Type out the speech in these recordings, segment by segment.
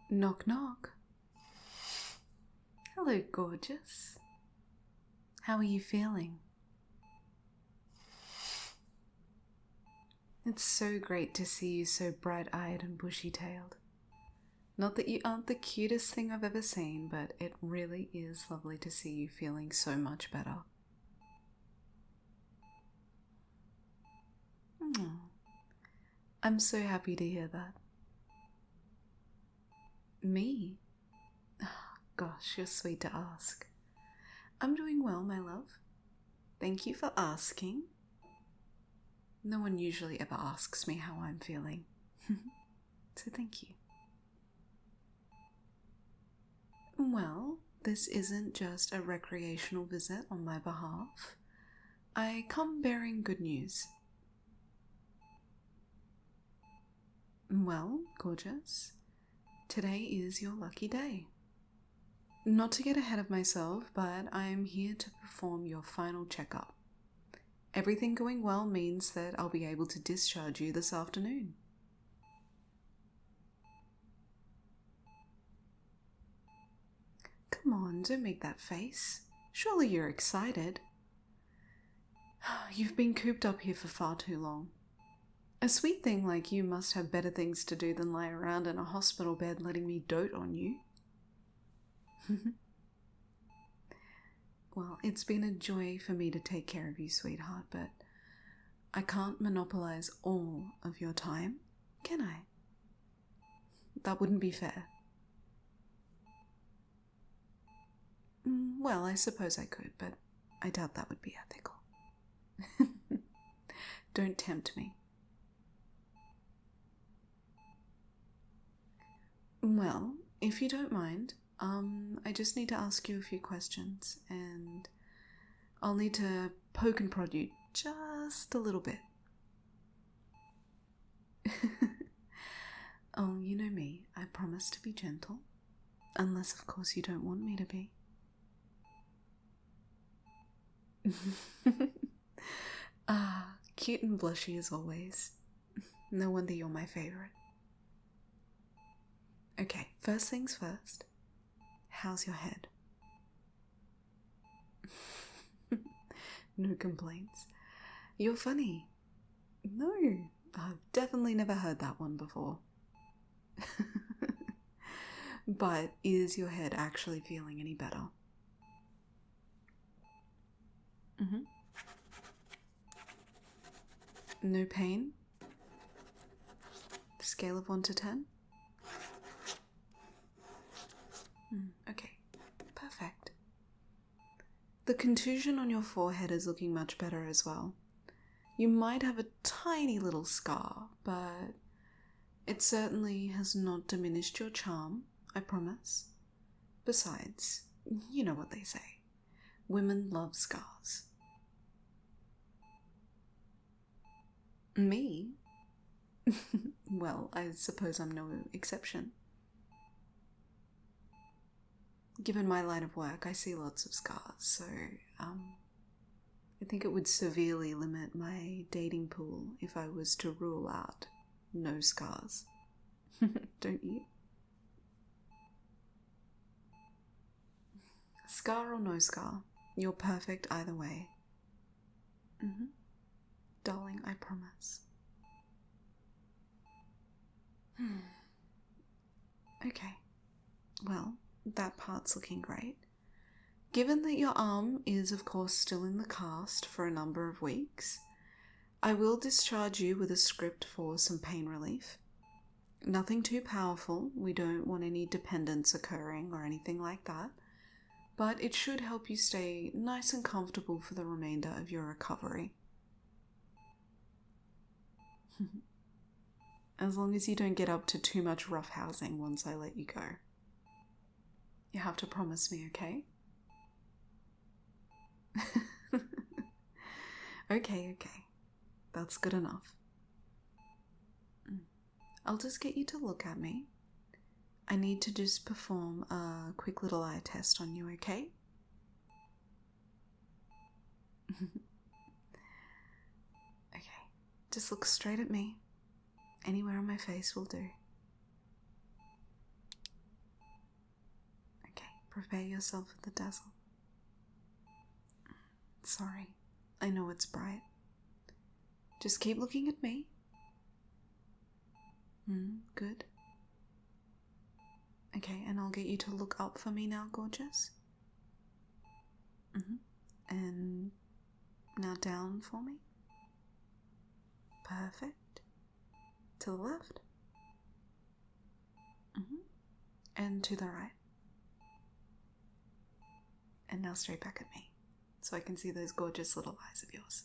Knock knock. Hello, gorgeous. How are you feeling? It's so great to see you so bright-eyed and bushy-tailed. Not that you aren't the cutest thing I've ever seen, but it really is lovely to see you feeling so much better. Oh, I'm so happy to hear that. Me? Gosh, you're sweet to ask. I'm doing well, my love. Thank you for asking. No one usually ever asks me how I'm feeling. So thank you. Well, this isn't just a recreational visit on my behalf. I come bearing good news. Well, gorgeous, today is your lucky day. Not to get ahead of myself, but I am here to perform your final checkup. Everything going well means that I'll be able to discharge you this afternoon. Come on, don't make that face. Surely you're excited. You've been cooped up here for far too long. A sweet thing like you must have better things to do than lie around in a hospital bed letting me dote on you. Well, it's been a joy for me to take care of you, sweetheart, but I can't monopolize all of your time, can I? That wouldn't be fair. Well, I suppose I could, but I doubt that would be ethical. Don't tempt me. Well, if you don't mind, I just need to ask you a few questions, and I'll need to poke and prod you just a little bit. Oh, you know me, I promise to be gentle, unless of course you don't want me to be. Cute and blushy as always. No wonder you're my favorite. Okay, first things first. How's your head? No complaints. You're funny. No, I've definitely never heard that one before. But is your head actually feeling any better? No pain? Scale of 1 to 10? Okay, perfect. The contusion on your forehead is looking much better as well. You might have a tiny little scar, but it certainly has not diminished your charm, I promise. Besides, you know what they say. Women love scars. Me? Well, I suppose I'm no exception. Given my line of work, I see lots of scars, so I think it would severely limit my dating pool if I was to rule out no scars. Don't you? Scar or no scar, you're perfect either way. Darling, I promise. Okay, well, that part's looking great. Given that your arm is of course still in the cast for a number of weeks, I will discharge you with a script for some pain relief. Nothing too powerful, we don't want any dependence occurring or anything like that, but it should help you stay nice and comfortable for the remainder of your recovery. As long as you don't get up to too much roughhousing once I let you go. You have to promise me, okay? Okay. That's good enough. I'll just get you to look at me. I need to just perform a quick little eye test on you, okay? Okay, just look straight at me. Anywhere on my face will do. Prepare yourself for the dazzle. Sorry, I know it's bright. Just keep looking at me. Good. Okay, and I'll get you to look up for me now, gorgeous. And now down for me. Perfect. To the left. And to the right. And now straight back at me, so I can see those gorgeous little eyes of yours.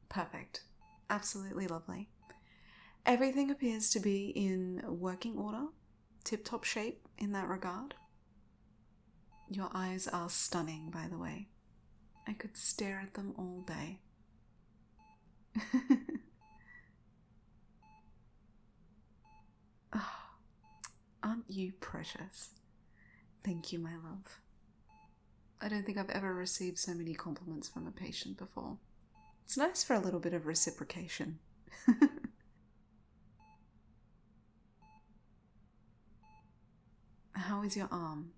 Perfect. Absolutely lovely. Everything appears to be in working order, tip-top shape in that regard. Your eyes are stunning, by the way. I could stare at them all day. Oh, aren't you precious? Thank you, my love. I don't think I've ever received so many compliments from a patient before. It's nice for a little bit of reciprocation. How is your arm?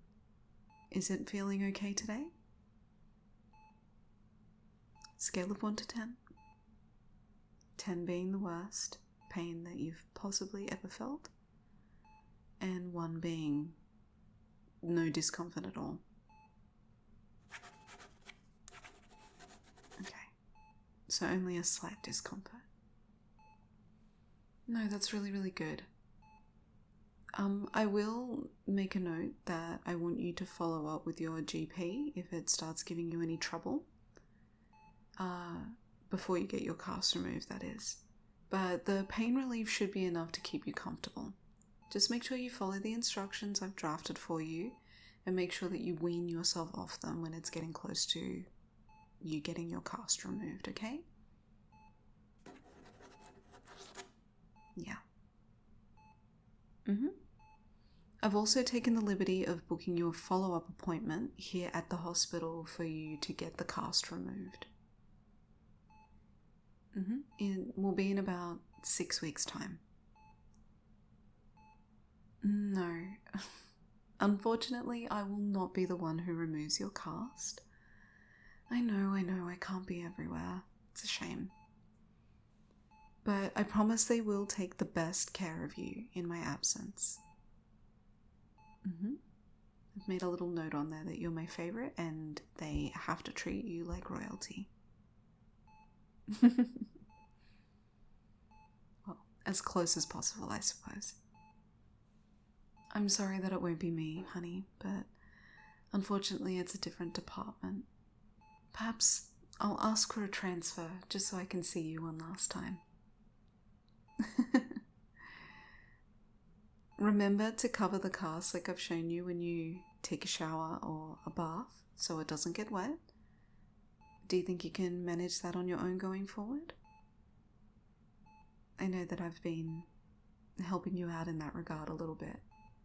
Is it feeling okay today? Scale of 1 to 10. 10 being the worst pain that you've possibly ever felt, and 1 being no discomfort at all. Okay, so only a slight discomfort. No, that's really, really good. I will make a note that I want you to follow up with your GP if it starts giving you any trouble. Before you get your cast removed, that is. But the pain relief should be enough to keep you comfortable. Just make sure you follow the instructions I've drafted for you, and make sure that you wean yourself off them when it's getting close to you getting your cast removed, okay? Yeah. I've also taken the liberty of booking you a follow-up appointment here at the hospital for you to get the cast removed. It will be in about 6 weeks' time. No. Unfortunately, I will not be the one who removes your cast. I know, I can't be everywhere. It's a shame. But I promise they will take the best care of you in my absence. I've made a little note on there that you're my favorite and they have to treat you like royalty. Well, as close as possible, I suppose. I'm sorry that it won't be me, honey, but unfortunately it's a different department. Perhaps I'll ask for a transfer just so I can see you one last time. Remember to cover the cast like I've shown you when you take a shower or a bath so it doesn't get wet. Do you think you can manage that on your own going forward? I know that I've been helping you out in that regard a little bit,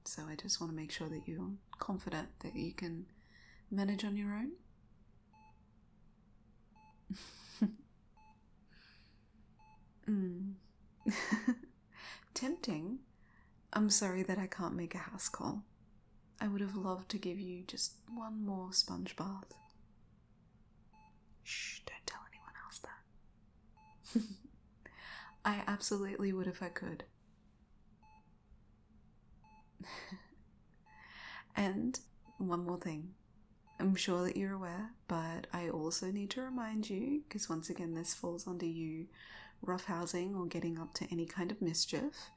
so I just want to make sure that you're confident that you can manage on your own. Tempting. I'm sorry that I can't make a house call. I would have loved to give you just one more sponge bath. Shh, don't tell anyone else that. I absolutely would if I could. And one more thing. I'm sure that you're aware, but I also need to remind you, because once again this falls under you roughhousing or getting up to any kind of mischief,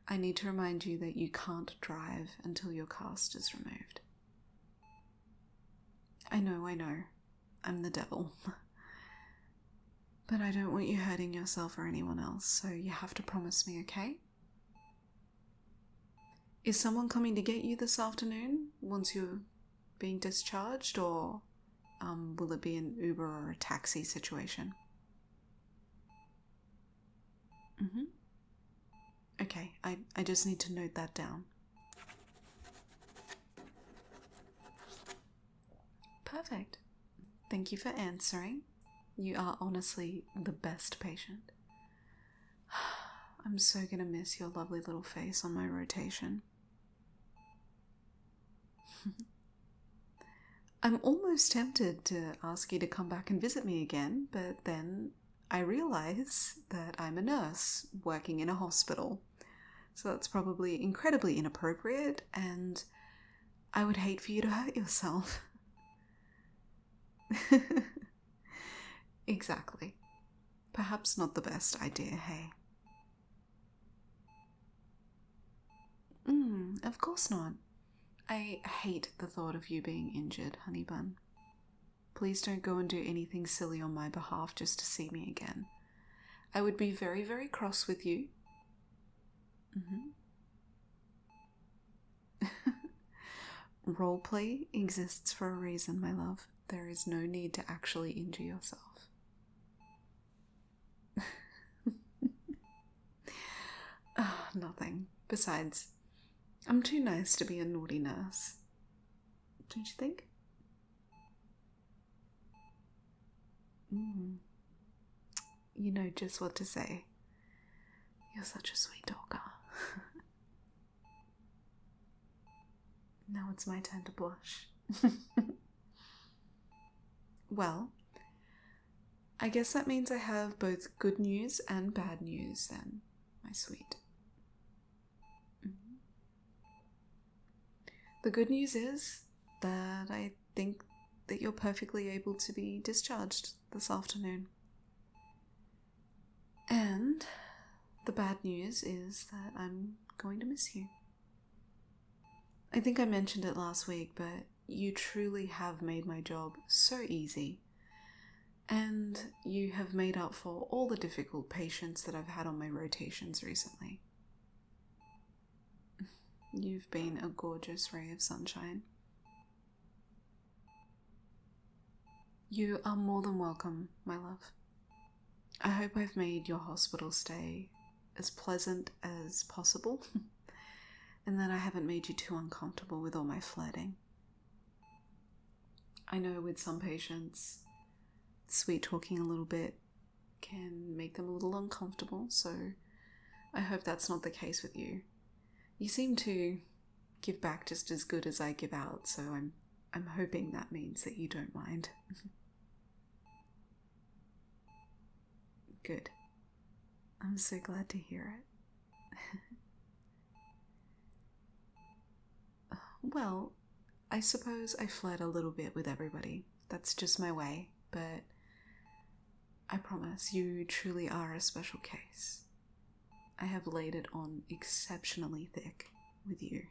I need to remind you that you can't drive until your cast is removed. I know, I'm the devil. But I don't want you hurting yourself or anyone else, so you have to promise me, okay? Is someone coming to get you this afternoon once you're being discharged, or will it be an Uber or a taxi situation? Okay, I just need to note that down. Perfect. Thank you for answering. You are honestly the best patient. I'm so gonna miss your lovely little face on my rotation. I'm almost tempted to ask you to come back and visit me again, but then I realize that I'm a nurse working in a hospital. So that's probably incredibly inappropriate, and I would hate for you to hurt yourself. Exactly. Perhaps not the best idea, hey? Of course not. I hate the thought of you being injured, honey bun. Please don't go and do anything silly on my behalf just to see me again. I would be very, very cross with you. Roleplay exists for a reason, my love. There is no need to actually injure yourself. Nothing. Besides, I'm too nice to be a naughty nurse. Don't you think? You know just what to say. You're such a sweet talker. Now it's my turn to blush. Well, I guess that means I have both good news and bad news then, my sweet. The good news is that I think that you're perfectly able to be discharged this afternoon. And the bad news is that I'm going to miss you. I think I mentioned it last week, but you truly have made my job so easy. And you have made up for all the difficult patients that I've had on my rotations recently. You've been a gorgeous ray of sunshine. You are more than welcome, my love. I hope I've made your hospital stay as pleasant as possible, and that I haven't made you too uncomfortable with all my flirting. I know with some patients, sweet talking a little bit can make them a little uncomfortable, so I hope that's not the case with you. You seem to give back just as good as I give out, so I'm hoping that means that you don't mind. Good. I'm so glad to hear it. Well, I suppose I flirt a little bit with everybody. That's just my way, but I promise you truly are a special case. I have laid it on exceptionally thick with you.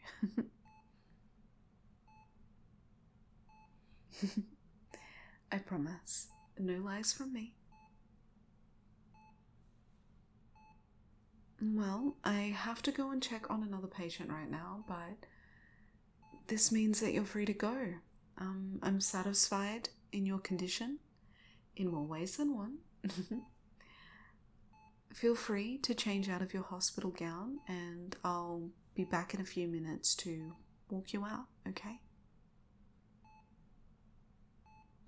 I promise. No lies from me. Well, I have to go and check on another patient right now, but this means that you're free to go. I'm satisfied in your condition in more ways than one. Feel free to change out of your hospital gown, and I'll be back in a few minutes to walk you out, okay?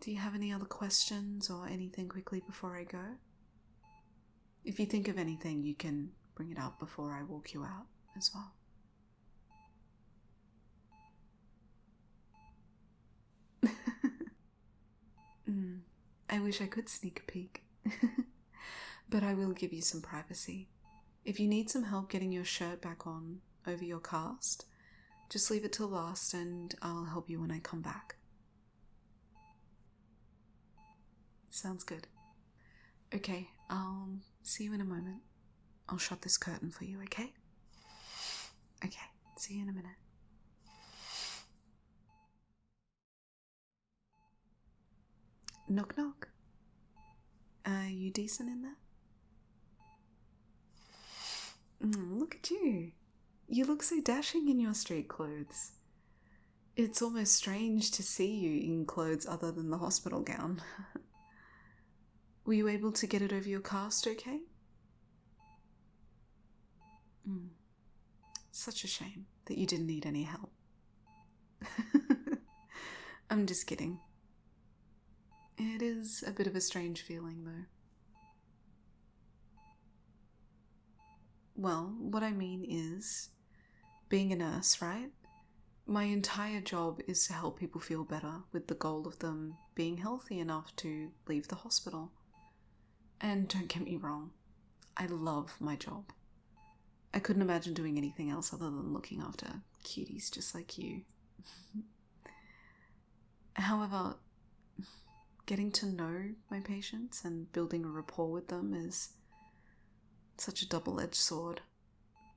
Do you have any other questions or anything quickly before I go? If you think of anything, you can bring it up before I walk you out as well. I wish I could sneak a peek. But I will give you some privacy. If you need some help getting your shirt back on over your cast, just leave it till last and I'll help you when I come back. Sounds good. Okay, I'll see you in a moment. I'll shut this curtain for you, okay? Okay, see you in a minute. Knock knock. Are you decent in there? Look at you. You look so dashing in your street clothes. It's almost strange to see you in clothes other than the hospital gown. Were you able to get it over your cast okay? Such a shame that you didn't need any help. I'm just kidding. It is a bit of a strange feeling, though. Well, what I mean is, being a nurse, right? My entire job is to help people feel better, with the goal of them being healthy enough to leave the hospital. And don't get me wrong, I love my job. I couldn't imagine doing anything else other than looking after cuties just like you. However, getting to know my patients and building a rapport with them is such a double-edged sword,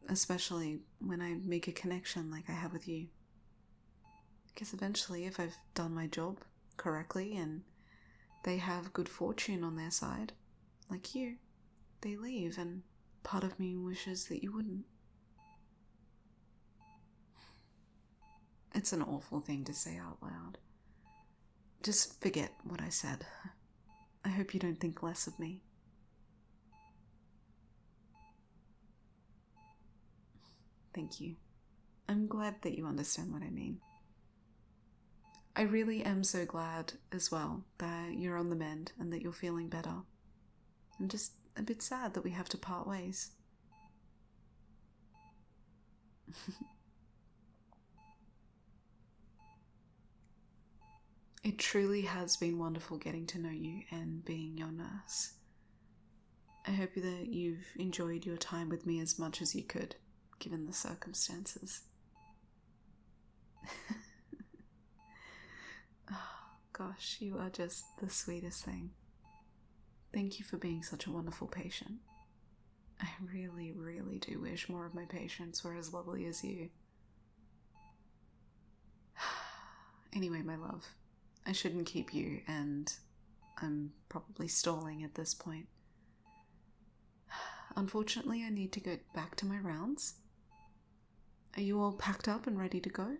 especially when I make a connection like I have with you. Because eventually, if I've done my job correctly and they have good fortune on their side, like you, they leave, and part of me wishes that you wouldn't. It's an awful thing to say out loud. Just forget what I said. I hope you don't think less of me. Thank you. I'm glad that you understand what I mean. I really am so glad as well that you're on the mend and that you're feeling better. I'm just a bit sad that we have to part ways. It truly has been wonderful getting to know you and being your nurse. I hope that you've enjoyed your time with me as much as you could, given the circumstances. Oh, gosh, you are just the sweetest thing. Thank you for being such a wonderful patient. I really, really do wish more of my patients were as lovely as you. Anyway, my love, I shouldn't keep you, and I'm probably stalling at this point. Unfortunately, I need to go back to my rounds. Are you all packed up and ready to go?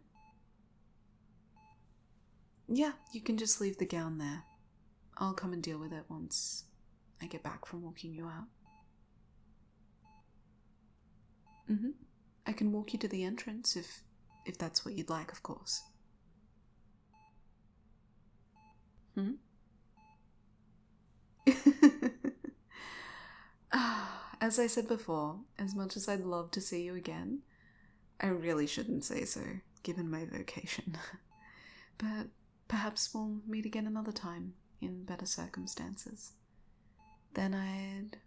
Yeah, you can just leave the gown there. I'll come and deal with it once I get back from walking you out. I can walk you to the entrance if that's what you'd like, of course. As I said before, as much as I'd love to see you again, I really shouldn't say so, given my vocation. But perhaps we'll meet again another time, in better circumstances. Then I'd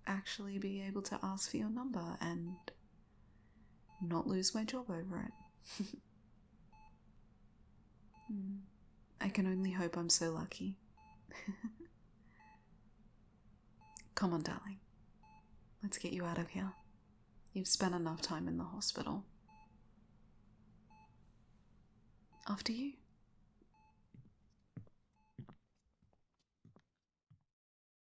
actually be able to ask for your number and not lose my job over it. I can only hope I'm so lucky. Come on, darling. Let's get you out of here. You've spent enough time in the hospital. After you.